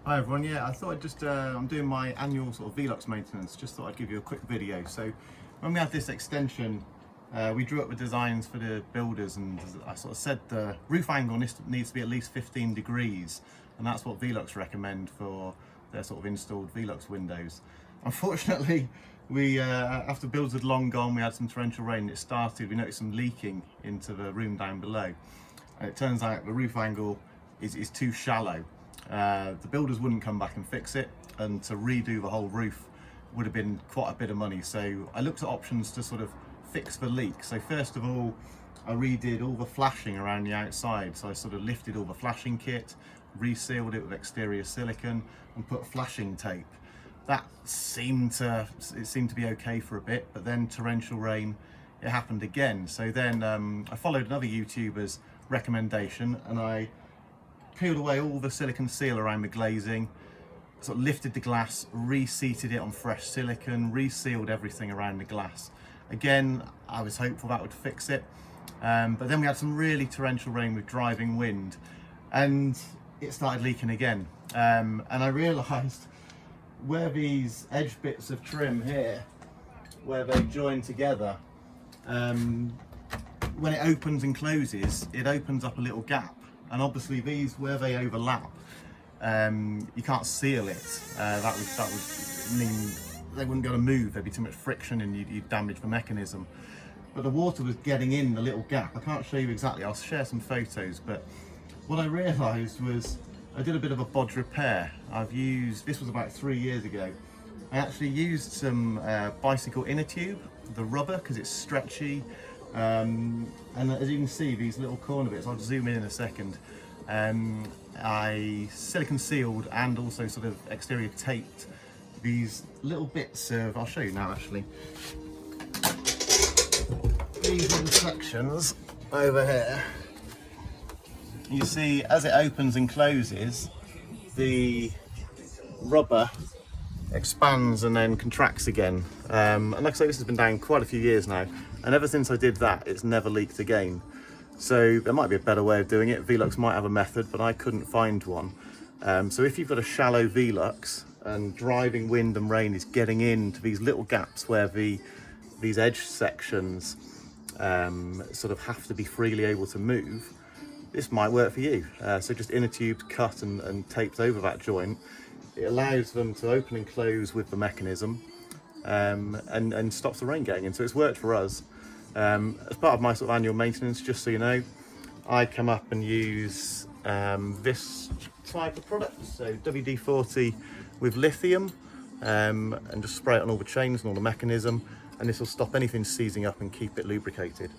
Hi everyone, yeah, I thought I'd just, I'm doing my annual sort of velux maintenance, just thought I'd give you a quick video. So when we had this extension, we drew up the designs for the builders, and I sort of said the roof angle needs to be at least 15 degrees, and that's what Velux recommend for their sort of installed Velux windows. Unfortunately, we after builds had long gone, we had some torrential rain, we noticed some leaking into the room down below, and it turns out the roof angle is too shallow. The builders wouldn't come back and fix it, and to redo the whole roof would have been quite a bit of money. So I looked at options to sort of fix the leak. So first of all, I redid all the flashing around the outside. So I sort of lifted all the flashing kit, resealed it with exterior silicone, and put flashing tape. That seemed to be okay for a bit, but then torrential rain, it happened again. So then I followed another YouTuber's recommendation, and I peeled away all the silicone seal around the glazing, sort of lifted the glass, reseated it on fresh silicone, resealed everything around the glass. Again, I was hopeful that would fix it, but then we had some really torrential rain with driving wind, and it started leaking again. And I realised where these edge bits of trim here, where they join together, when it opens and closes, it opens up a little gap. And obviously these, where they overlap, you can't seal it. That would mean they wouldn't be able to move. There'd be too much friction and you'd damage the mechanism. But the water was getting in the little gap. I can't show you exactly, I'll share some photos, but what I realised was I did a bit of a bodge repair. This was about 3 years ago. I actually used some bicycle inner tube, the rubber, because it's stretchy. And as you can see, these little corner bits, I'll zoom in a second, I silicone sealed and also sort of exterior taped these little bits of, I'll show you now actually, these little sections over here. You see, as it opens and closes, the rubber expands and then contracts again, and like I say, this has been down quite a few years now, and ever since I did that, it's never leaked again. So there might be a better way of doing it. Velux might have a method, but I couldn't find one. So if you've got a shallow Velux and driving wind and rain is getting into these little gaps where these edge sections sort of have to be freely able to move, this might work for you. So just inner tubed, cut and taped over that joint. It allows them to open and close with the mechanism, and stops the rain getting in. So it's worked for us. As part of my sort of annual maintenance, just so you know, I come up and use this type of product, so WD-40 with lithium, and just spray it on all the chains and all the mechanism, and this will stop anything seizing up and keep it lubricated.